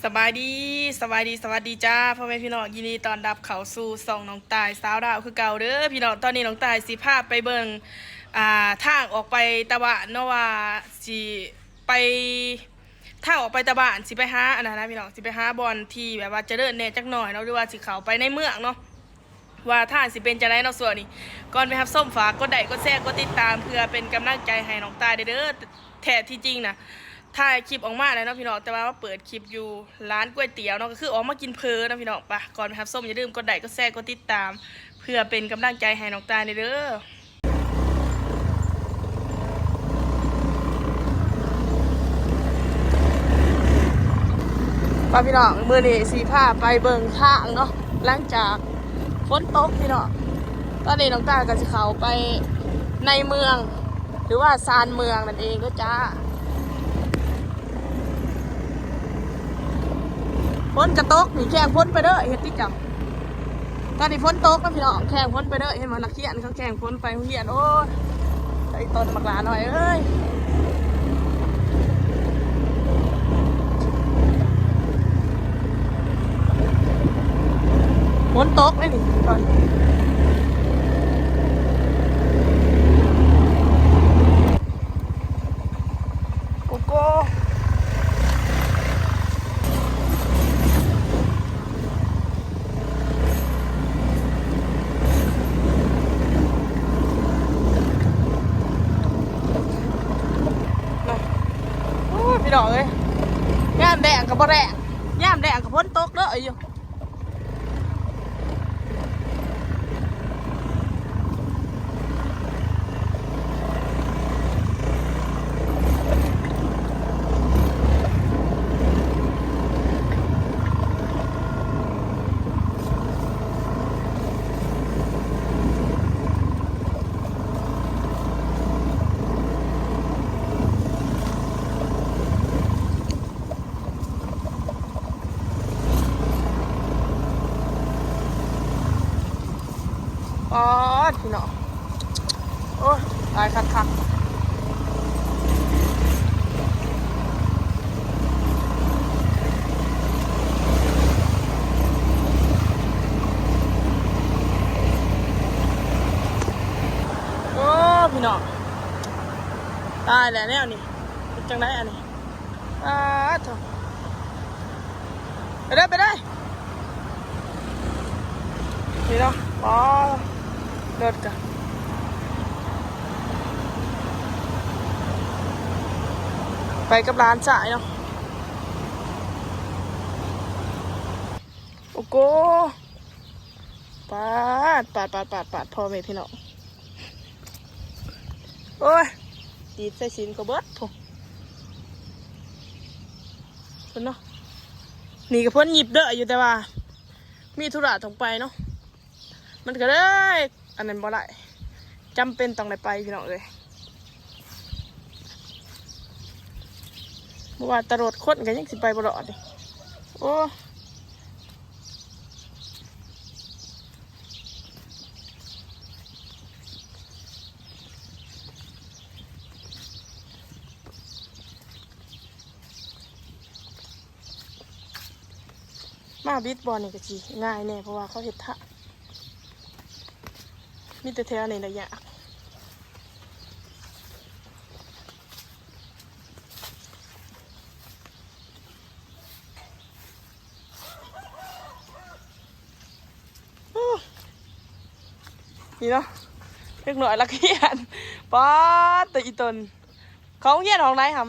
สบายดีสบายดีสวัสดีจ้าพ่อแม่พี่น้องยินดีต้อนรับเข้าสู่ส่องน้องตายสาวดาวคือเก่าเด้อพี่น้องตอนนี้น้องตายสิพาไปเบิ่งทางออกไปตะบะเนาะว่าสิไปทางออกไปตะบะสิไปหาอันนั้นนะพี่น้องสิไปหาบอลที่แบบว่าเจริญแหน่จักหน่อยเนาะหรือว่าสิเข้าไปในเมืองเนาะว่าทางสิเป็นจะได้เนาะส่วนนี้ก่อนไปรับส้มฝากกดไลค์กดแชร์กดติดตามเพื่อเป็นกำลังใจให้น้องตายเด้อแท้ที่จริงนะ ถ่ายคลิปออกมาแล้วเนาะพี่น้องแต่ว่าเปิดคลิปอยู่ร้านก๋วยเตี๋ยวเนาะก็คือออกมากินเพลินนะพี่น้องปะก่อนไปครับส้มอย่าลืมกดไลค์กดแชร์กดติดตามเพื่อเป็นกำลังใจให้น้องตาเด้อป้าพี่น้องมื้อนี้สีผ้าไปเบิ่งทางเนาะหลังจากฝนตกพี่น้องตอนนี้น้องตาก็สิเข้าไปในเมืองหรือว่าซานเมืองนั่นเองเด้อจ้าฝนกระตกนี่แข่งฝนไปเด้อเฮ็ดติจับตอนนี้ฝนตกนะพี่น้องแข่งฝนไปเด้อเห็นมันนักเรียนเขาแข่งฝนไปโรงเรียนโอ้ยไอ้ต้นมักลาหน่อยเอ้ยฝนตกเลยนี่ตอนโกโก้พี่น้องเอ้ยย่ามแดงกับบ่แรงย่ามแดงกับฝนตกเด้ออยู่อ๋อพี่น้องโอ้ยตายคักโอ้พี่น้องตายแล้วเนี่ยนี่เป็นจังไดอันนี้เถอะไปได้นี่เนาะอ๋อเลิศจ้ะไปกับร้านจ่ายเนาะโอ้โหปาดพ่อแม่พี่น้องโอ้ยตีใส่ชิ้นก็เบิดผมเพิ่นเนาะนี่ก็เพิ่นหยิบเด้ออยู่แต่ว่ามีธุระต้องไปเนาะมันก็เลยอันนั้นบ่ได้จำเป็นต้องได้ไปพี่น้องเลยเมื่อวานตลอดคนกันยังสิไปบ่รอดดิโอ้มาบิดบอลนี่ก็สิง่ายแน่เพราะว่าเขาเฮ็ดท่ามีแต่แถวนี่ระยะนี่เนาะเล็กหน่อยละเขียนป๊าดแต่อีตนเขาเขียนของไหนครับ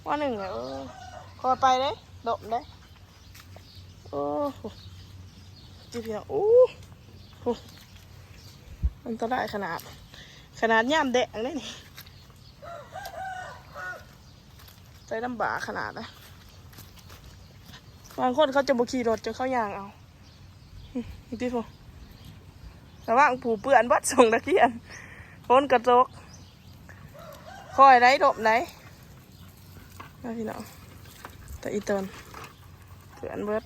ว่าหนึ่งเลยคอยไปเลยดมเลยโอ้โหจีพีโอ้โหมันต้องได้ขนาดย่ามแดงเลยนี่ใจลำบากขนาดนะบางคนเขาจะบุขี่รถจนเขายางเอาพี่พงแต่ว่าผูเปื่อนบัดส่งตะเกียนพ้นกระจกคอยไหนดบไหนมาพี่น้องแต่อีตนเปื่อนเบิด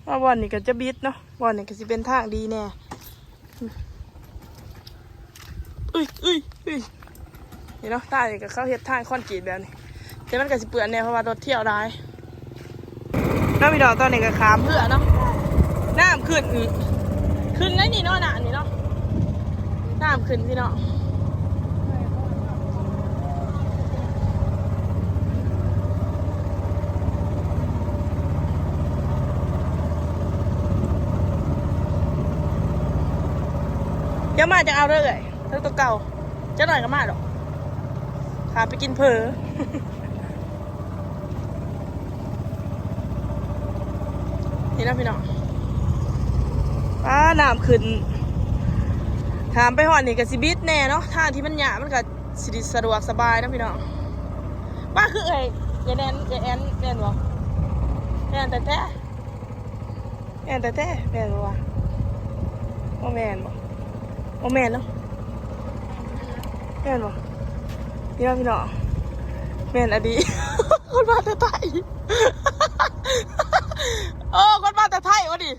ว่าวันนี้ก็จะบิดเนาะวันนี้ก็จะเป็นทางดีแน่อุ้ย นี่เนาะใต้กับเขาเฮ็ดทางคอนกรีตแบบนี้แต่มันก็สิเปื้อนเนี่ยเพราะว่ารถเที่ยวได้น้ำพี่น้องตอนนี้ก็ขามเพื่อเนาะน้ำขึ้นแล้วนี่เนาะน่ะนี่เนาะน้ำขึ้นพี่น้องเดี๋ยวมาจะเอาเลยเท่าตัวเก่าจะหน่อยก็มาดอกพาไปกินเพอนี่นะพี่น้องน้ำขึ้นถามไปหอดนี่กับสิบิดแน่เนาะทางที่มันหยามันก็สะดวกสบายนะพี่น้องป้าคือไอ้ยายแอนบ่แอนแต่แม่นบ่วะบ่แม่นบ่แม่นเนาะแม่นบ่พี่น้องแม่นอดี คนมาแต่ไทย คนมาแต่ไทยวะดิ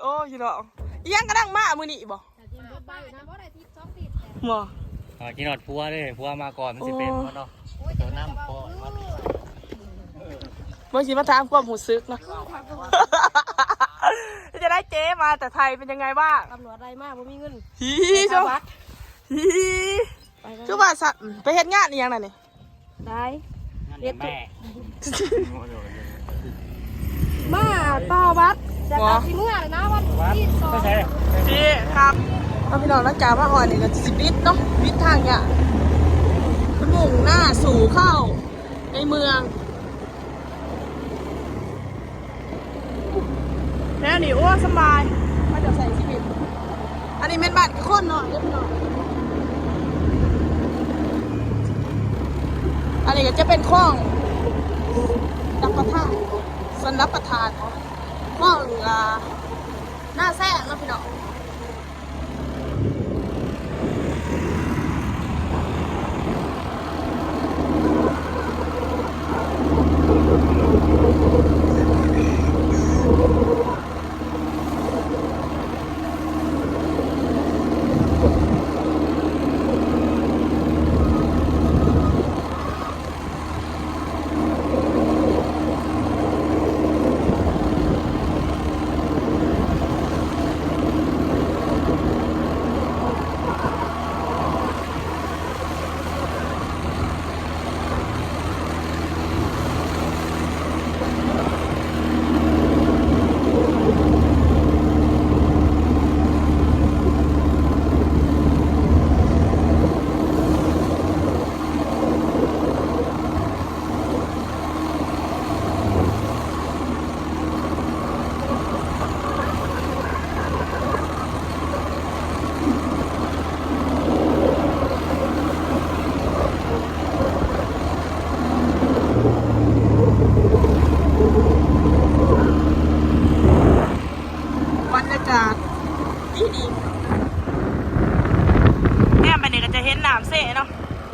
โอ้พี่น้องยังกระดังมามือนี่บ่กินหอดพัวเลยพัวมาก่อนมันสิเป็นเนาะตัวน้ำพอเมื่อกี้มาถามความหูซึกเนาะ จะได้เจ๊มาแต่ไทยเป็นยังไงบ้างตำรวจอะไรมากผมมีเงินฮีจ้าคือว่าสัตว์ไปเฮ็ดงานนี่ยังไงนี่ได้เรียกแม่มาต่อวัดจะกลับที่เมื่อเลยนะวันที่2พี่ครับพี่น้องนักการว่าอ่อนนี่ก็10 ลิตรเนาะวิทย์ทางเนี่ยมุ่งหน้าสู่เข้าในเมืองแล้วนี่โอ้สบายมาจะใส่ชีวิตอันนี้เป็นบัตรคนเนาะเรียบร้อยอันนี้ก็จะเป็นข้องรับประทานส่วนรับประทานข้องหน้าแซ่เนาะพี่น้องดีเนี่ยไปนี่ก็จะเห็นน้ำเซ่เนาะ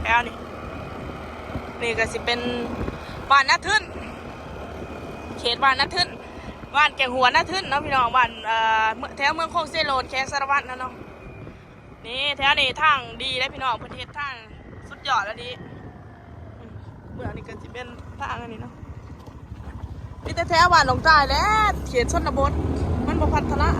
แล้วนี่ก็สิเป็นบ้านนาทึนเขตบ้านนาทึนบ้านแกงหัวนาทึนเนาะพี่น้องบ้านแถวเมืองโคกเซโลดแคสารวัตรนะเนาะนี่แถวนี้ทางดีได้พี่น้องประเทศทางสุดยอดแล้วดีเมืองนี้ก็จะเป็นทางอันนี้เนาะมีแต่แถวบ้านหลงใต้แล้วเขตชนบทมันบ่พัฒนา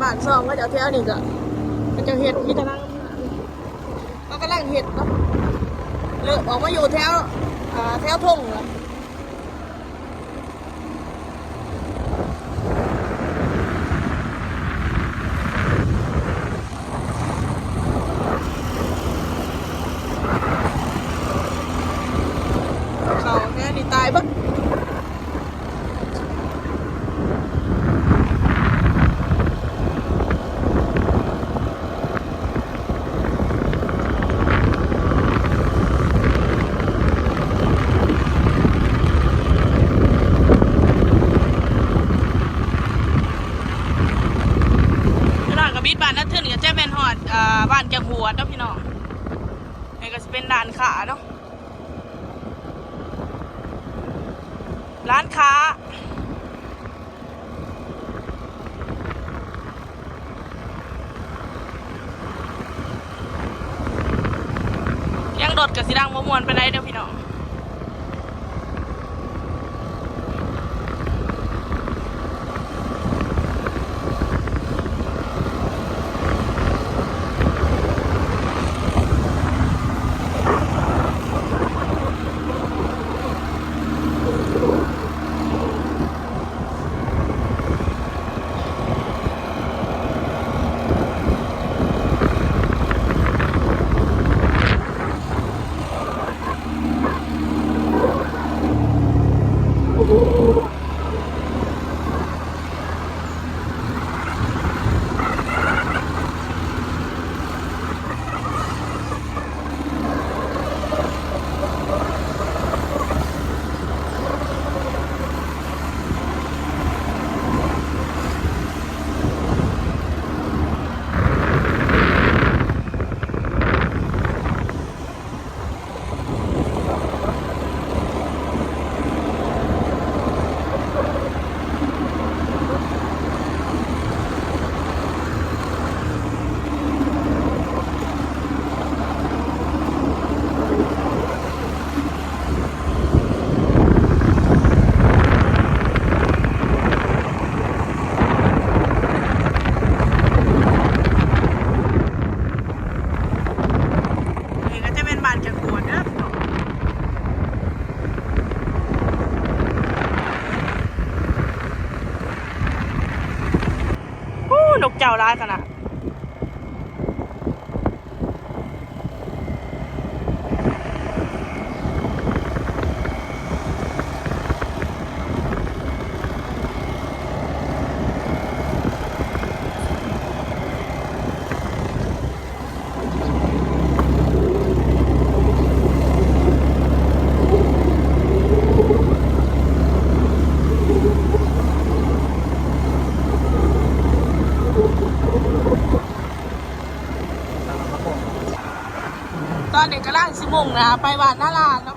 บ้านซองก็จะเที่ยวนี่ก็จะเห็ดมีตะลังก็กำลังเห็ดเนาะเลิกออกมาอยู่แถวทุ่งเลย นี่ก็จะเป็นร้านค้าเนาะร้านค้ายังโดดกับสีดังมวนไปได้เด้อพี่น้องนี่ก็จะเป็นบ้านจักรวดเด้อพี่น้องนกเจ้าร้ายขนาดตอนเด็กกำลังสิมุ่งนะไปบ้านนาลานเนาะ